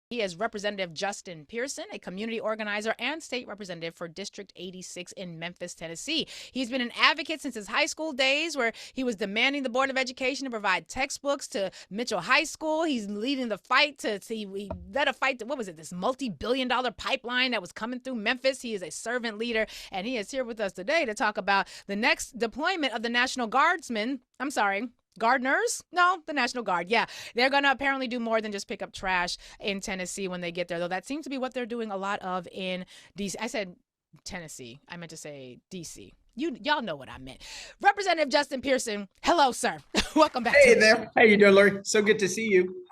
He is Representative Justin Pearson, a community organizer and state representative for District 86 in Memphis, Tennessee. He's been an advocate since his high school days, where he was demanding the Board of Education to provide textbooks to Mitchell High School. He's leading the fight he led a fight to, what was it, this multi-billion-dollar pipeline that was coming through Memphis. He is a servant leader, and he is here with us today to talk about the next deployment of the National Guardsmen. I'm sorry, Gardeners? No, the National Guard. Yeah, they're going to apparently do more than just pick up trash in Tennessee when they get there, though that seems to be what they're doing a lot of in DC. I said Tennessee. I meant to say DC. Y'all know what I meant. Representative Justin Pearson, hello, sir. Welcome back to Hey there. How you doing, Lurie? So good to see you.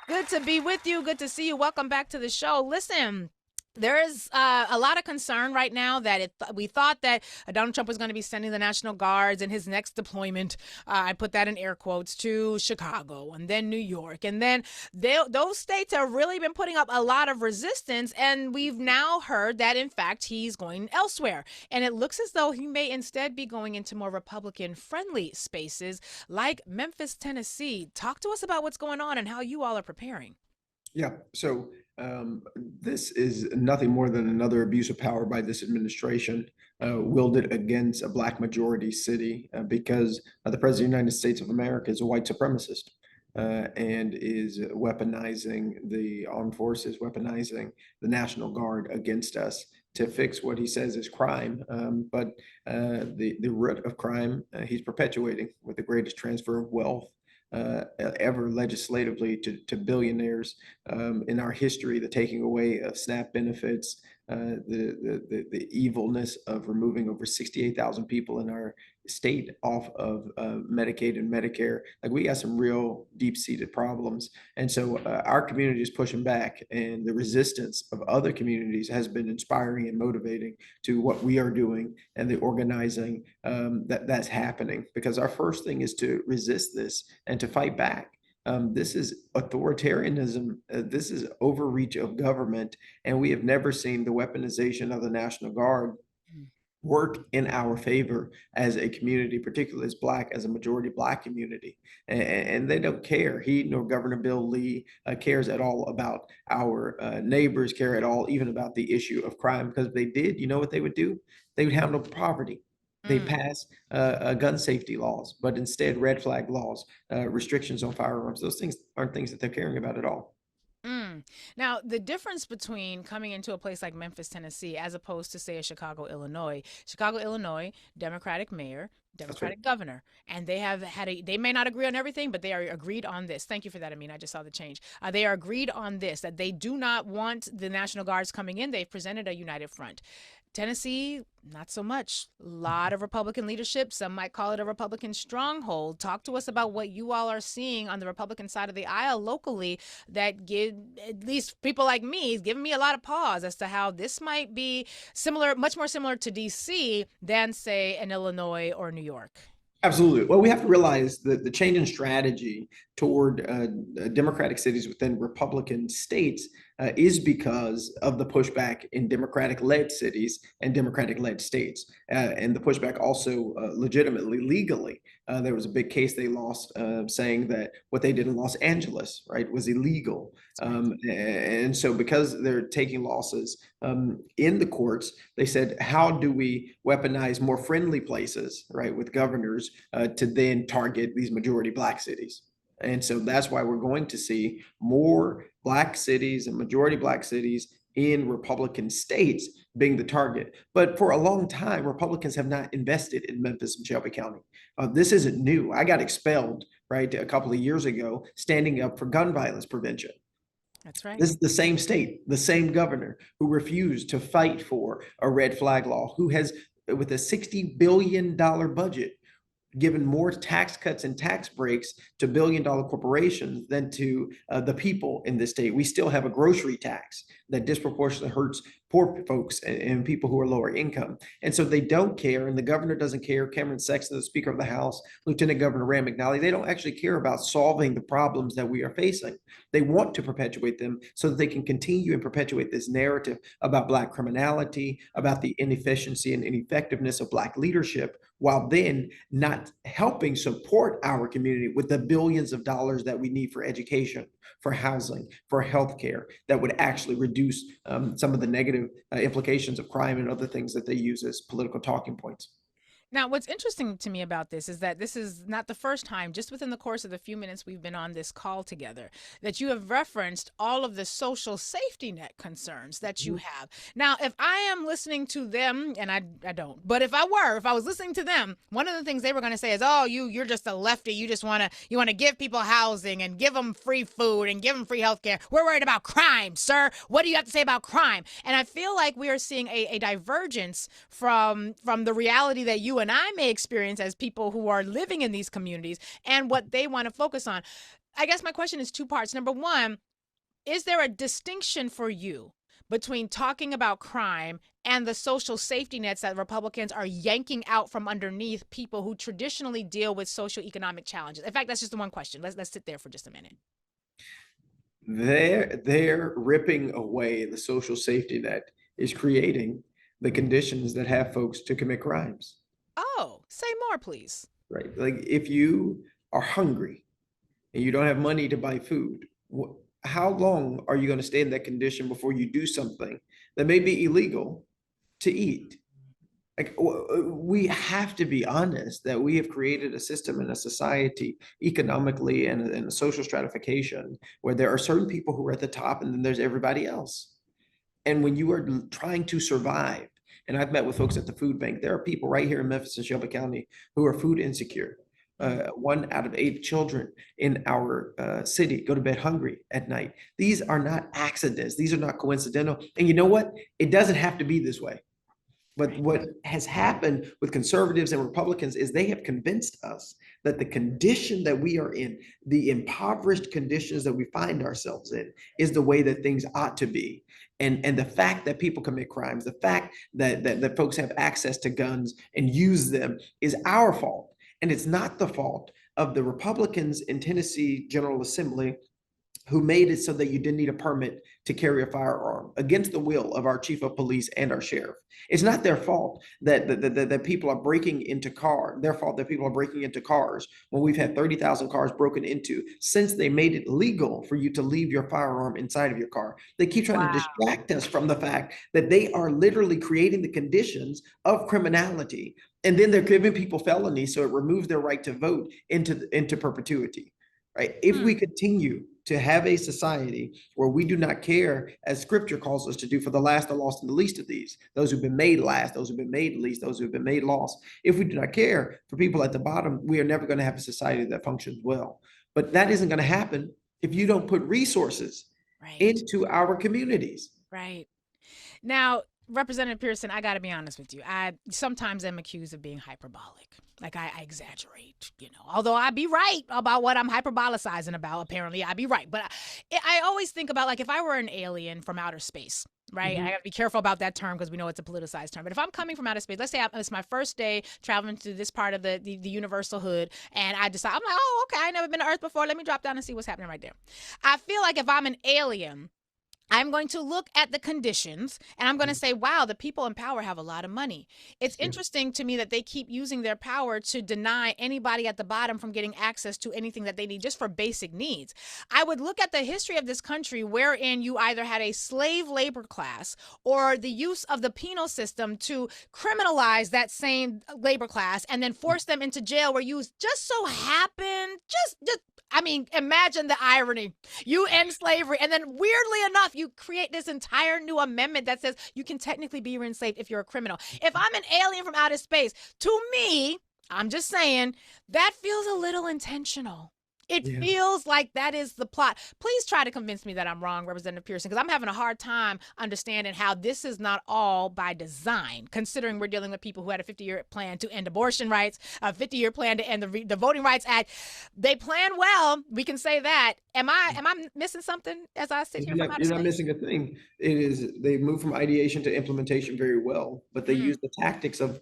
Good to be with you. Good to see you. Welcome back to the show. Listen, there is a lot of concern right now that we thought that Donald Trump was going to be sending the National Guards in his next deployment. I put that in air quotes, to Chicago and then New York. And then those states have really been putting up a lot of resistance. And we've now heard that, in fact, he's going elsewhere. And it looks as though he may instead be going into more Republican-friendly spaces like Memphis, Tennessee. Talk to us about what's going on and how you all are preparing. Yeah. So this is nothing more than another abuse of power by this administration, wielded against a Black majority city because the President of the United States of America is a white supremacist and is weaponizing the armed forces, weaponizing the National Guard against us to fix what he says is crime. But the root of crime he's perpetuating with the greatest transfer of wealth ever legislatively to billionaires in our history, the taking away of SNAP benefits, the evilness of removing over 68,000 people in our state off of Medicaid and Medicare. Like, we got some real deep-seated problems. And so our community is pushing back, and the resistance of other communities has been inspiring and motivating to what we are doing and the organizing that's happening. Because our first thing is to resist this and to fight back. This is authoritarianism. This is overreach of government, and we have never seen the weaponization of the National Guard work in our favor as a community, particularly as Black, as a majority Black community. And they don't care. He nor Governor Bill Lee cares at all about our neighbors, care at all even about the issue of crime, because if they did, you know what they would do? They would handle poverty. They pass gun safety laws, but instead red flag laws, restrictions on firearms. Those things aren't things that they're caring about at all. Now, the difference between coming into a place like Memphis, Tennessee, as opposed to, say, a Chicago, Illinois, Democratic mayor, That's right. Democratic governor, and they have had they may not agree on everything, but they are agreed on this. Thank you for that, Amin. I just saw the change. They are agreed on this, that they do not want the National Guards coming in. They've presented a united front. Tennessee, not so much. A lot of Republican leadership. Some might call it a Republican stronghold. Talk to us about what you all are seeing on the Republican side of the aisle locally that give, at least people like me, is giving me a lot of pause as to how this might be similar, much more similar to DC than, say, in Illinois or New York. Absolutely. Well, we have to realize that the change in strategy toward Democratic cities within Republican states is because of the pushback in Democratic-led cities and Democratic-led states, and the pushback also legitimately, legally. There was a big case they lost saying that what they did in Los Angeles, right, was illegal. And so because they're taking losses in the courts, they said, how do we weaponize more friendly places, right, with governors to then target these majority Black cities? And so that's why we're going to see more Black cities and majority Black cities in Republican states being the target. But for a long time, Republicans have not invested in Memphis and Shelby County. This isn't new. I got expelled, right, a couple of years ago, standing up for gun violence prevention. That's right. This is the same state, the same governor who refused to fight for a red flag law, who has, with a $60 billion budget, given more tax cuts and tax breaks to billion-dollar corporations than to the people in this state. We still have a grocery tax that disproportionately hurts poor folks and people who are lower income. And so they don't care, and the governor doesn't care. Cameron Sexton, the Speaker of the House, Lieutenant Governor Rand McNally, they don't actually care about solving the problems that we are facing. They want to perpetuate them so that they can continue and perpetuate this narrative about Black criminality, about the inefficiency and ineffectiveness of Black leadership, while then not helping support our community with the billions of dollars that we need for education, for housing, for healthcare, that would actually reduce some of the negative implications of crime and other things that they use as political talking points. Now, what's interesting to me about this is that this is not the first time, just within the course of the few minutes we've been on this call together, that you have referenced all of the social safety net concerns that you have. Now, if I am listening to them, and I don't, but if I was listening to them, one of the things they were going to say is, oh, you're just a lefty. You just want to give people housing and give them free food and give them free health care. We're worried about crime, sir. What do you have to say about crime? And I feel like we are seeing a divergence from the reality that you and I may experience as people who are living in these communities and what they want to focus on. I guess my question is two parts. Number one, is there a distinction for you between talking about crime and the social safety nets that Republicans are yanking out from underneath people who traditionally deal with socioeconomic challenges? In fact, that's just the one question. Let's sit there for just a minute. They're ripping away the social safety net is creating the conditions that have folks to commit crimes. Oh, say more, please. Right. Like if you are hungry and you don't have money to buy food, how long are you going to stay in that condition before you do something that may be illegal to eat? Like we have to be honest that we have created a system and a society economically and a social stratification where there are certain people who are at the top and then there's everybody else. And when you are trying to survive, and I've met with folks at the food bank, there are people right here in Memphis and Shelby County who are food insecure. 1 out of 8 children in our city go to bed hungry at night. These are not accidents. These are not coincidental. And you know what? It doesn't have to be this way. But what has happened with conservatives and Republicans is they have convinced us that the condition that we are in, the impoverished conditions that we find ourselves in, is the way that things ought to be. And the fact that people commit crimes, the fact that folks have access to guns and use them is our fault. And it's not the fault of the Republicans in Tennessee General Assembly who made it so that you didn't need a permit to carry a firearm against the will of our chief of police and our sheriff. It's not their fault that people are breaking into cars. Their fault that people are breaking into cars when we've had 30,000 cars broken into since they made it legal for you to leave your firearm inside of your car. They keep trying to distract us from the fact that they are literally creating the conditions of criminality. And then they're giving people felonies, so it removes their right to vote into perpetuity. Right? If we continue to have a society where we do not care, as scripture calls us to do, for the last, the lost, and the least of these, those who've been made last, those who've been made least, those who've been made lost. If we do not care for people at the bottom, we are never going to have a society that functions well. But that isn't going to happen if you don't put resources into our communities. Right. Now, Representative Pearson, I got to be honest with you. I sometimes am accused of being hyperbolic. Like I exaggerate, although I be right about what I'm hyperbolicizing about. Apparently I be right. But I always think about, like, if I were an alien from outer space, right? I got to be careful about that term because we know it's a politicized term. But if I'm coming from outer space, let's say it's my first day traveling to this part of the universal hood, and I decide, I'm like, oh, okay, I've never been to Earth before. Let me drop down and see what's happening right there. I feel like if I'm an alien, I'm going to look at the conditions and I'm going to say, wow, the people in power have a lot of money. It's interesting to me that they keep using their power to deny anybody at the bottom from getting access to anything that they need just for basic needs. I would look at the history of this country wherein you either had a slave labor class or the use of the penal system to criminalize that same labor class and then force them into jail where you just so happen, I mean, imagine the irony. You end slavery, and then weirdly enough, you create this entire new amendment that says you can technically be enslaved if you're a criminal. If I'm an alien from outer space, to me, I'm just saying, that feels a little intentional. It Yeah. feels like that is the plot. Please try to convince me that I'm wrong, Representative Pearson, because I'm having a hard time understanding how this is not all by design, considering we're dealing with people who had a 50-year plan to end abortion rights, a 50-year plan to end the Voting Rights Act. They plan well. We can say that. Am I missing something as I sit here from outer You're not space? missing a thing. It is, they move from ideation to implementation very well, but they Mm, use the tactics of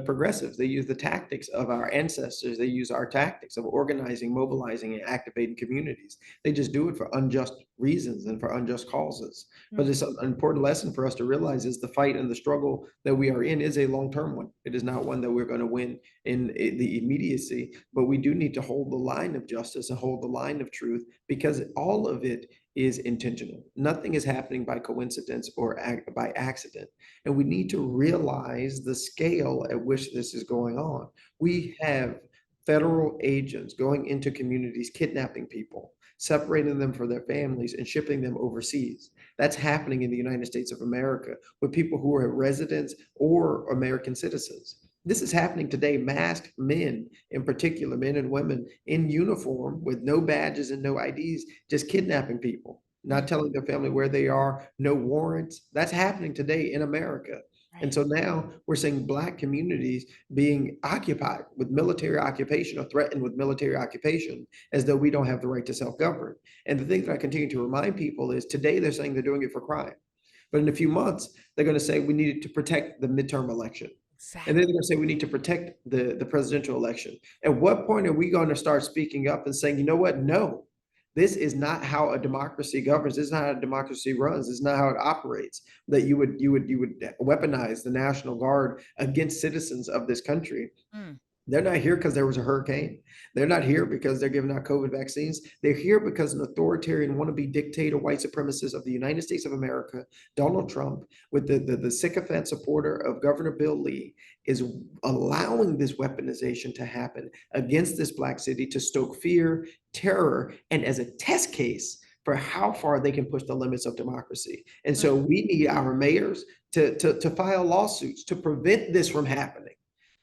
progressives. They use the tactics of our ancestors. They use our tactics of organizing, mobilizing, and activating communities. They just do it for unjust reasons and for unjust causes. But mm, it's an important lesson for us to realize is the fight and the struggle that we are in is a long-term one. It is not one that we're going to win in the immediacy, but we do need to hold the line of justice and hold the line of truth, because all of it is intentional. Nothing is happening by coincidence or by accident. And we need to realize the scale at which this is going on. We have federal agents going into communities, kidnapping people, separating them from their families, and shipping them overseas. That's happening in the United States of America with people who are residents or American citizens. This is happening today. Masked men, in particular, men and women in uniform with no badges and no IDs, just kidnapping people, not mm, telling their family where they are, no warrants. That's happening today in America. And right. so now we're seeing Black communities being occupied with military occupation or threatened with military occupation, as though we don't have the right to self-govern. And the thing that I continue to remind people is today they're saying they're doing it for crime. But in a few months, they're going to say we need to protect the midterm election. And then Exactly. they're going to say we need to protect the presidential election. At what point are we going to start speaking up and saying, you know what? No, this is not how a democracy governs. This is not how a democracy runs. This is not how it operates. That you would weaponize the National Guard against citizens of this country. Mm, They're not here because there was a hurricane. They're not here because they're giving out COVID vaccines. They're here because an authoritarian wannabe dictator, white supremacist of the United States of America, Donald Trump, with the sycophant supporter of Governor Bill Lee, is allowing this weaponization to happen against this Black city to stoke fear, terror, and as a test case for how far they can push the limits of democracy. And mm. so we need our mayors to file lawsuits to prevent this from happening,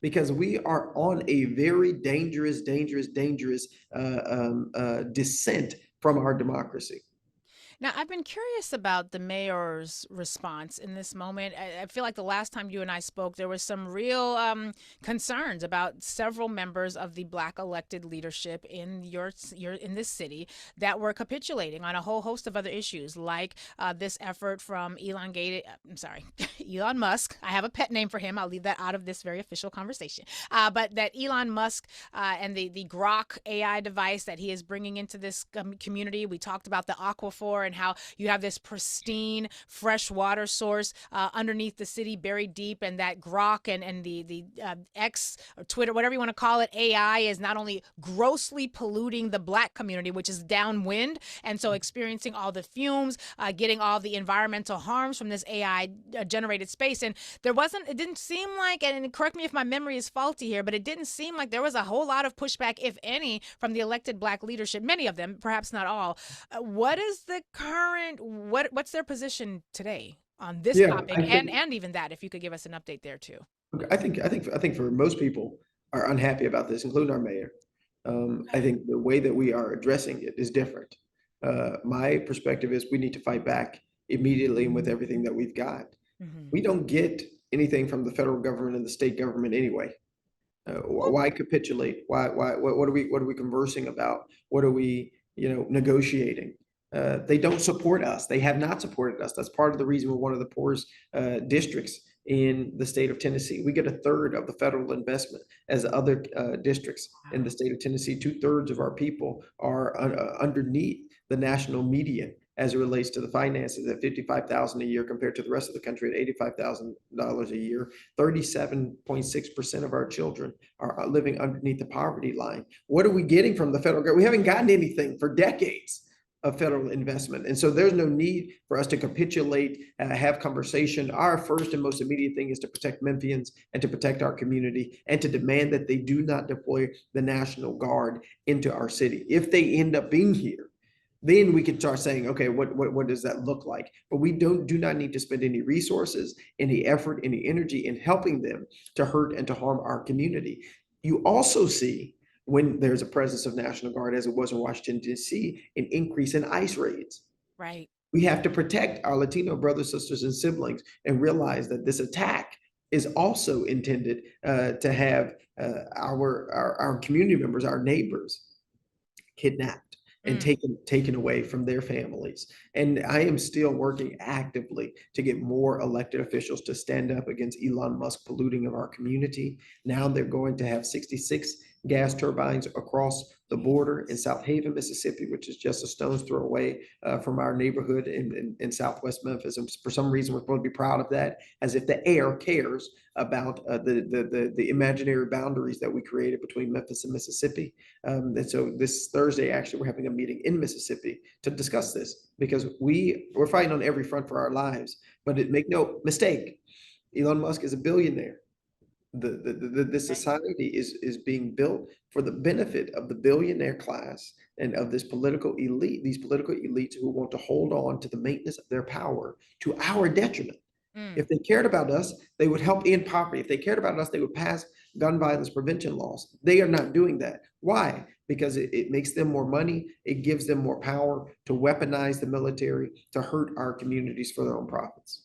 because we are on a very dangerous descent from our democracy. Now, I've been curious about the mayor's response in this moment. I feel like the last time you and I spoke, there was some real concerns about several members of the Black elected leadership in your in this city that were capitulating on a whole host of other issues, like this effort from Elon Musk. I have a pet name for him. I'll leave that out of this very official conversation. But that Elon Musk and the Grok AI device that he is bringing into this community. We talked about the aquifer and how you have this pristine fresh water source underneath the city, buried deep, and that Grok and the X or Twitter, whatever you want to call it, AI is not only grossly polluting the Black community, which is downwind, and so experiencing all the fumes, getting all the environmental harms from this AI generated space. And it didn't seem like, and correct me if my memory is faulty here, but it didn't seem like there was a whole lot of pushback, if any, from the elected Black leadership, many of them, perhaps not all. What is the what's their position today on this Yeah, topic, I and think even that, if you could give us an update there too? I think for most people are unhappy about this, including our mayor. I Okay. think the way that we are addressing it is different. My perspective is we need to fight back immediately and with everything that we've got. Mm-hmm. We don't get anything from the federal government and the state government anyway. Why capitulate? What are we conversing about? What are we, negotiating? They don't support us. They have not supported us. That's part of the reason we're one of the poorest districts in the state of Tennessee. We get a third of the federal investment as other districts in the Wow. state of Tennessee. Two-thirds of our people are underneath the national median as it relates to the finances at 55,000 a year compared to the rest of the country at $85,000 a year. 37.6% of our children are living underneath the poverty line. What are we getting from the federal government? We haven't gotten anything for decades of federal investment. And so there's no need for us to capitulate, have conversation. Our first and most immediate thing is to protect Memphians and to protect our community and to demand that they do not deploy the National Guard into our city. If they end up being here, then we can start saying, okay, what does that look like? But we do not need to spend any resources, any effort, any energy in helping them to hurt and to harm our community. You also see when there's a presence of National Guard, as it was in Washington, D.C., an increase in ICE raids. Right. We have to protect our Latino brothers, sisters, and siblings and realize that this attack is also intended to have our community members, our neighbors, kidnapped and Mm. taken away from their families. And I am still working actively to get more elected officials to stand up against Elon Musk polluting of our community. Now they're going to have 66 gas turbines across the border in South Haven, Mississippi, which is just a stone's throw away from our neighborhood in Southwest Memphis. And for some reason, we're supposed to be proud of that, as if the air cares about the imaginary boundaries that we created between Memphis and Mississippi. And so this Thursday, actually, we're having a meeting in Mississippi to discuss this, because we're fighting on every front for our lives. But make no mistake, Elon Musk is a billionaire. The society is being built for the benefit of the billionaire class and of this political elite, these political elites who want to hold on to the maintenance of their power to our detriment. Mm. If they cared about us, they would help end poverty. If they cared about us, they would pass gun violence prevention laws. They are not doing that. Why? Because it makes them more money. It gives them more power to weaponize the military, to hurt our communities for their own profits.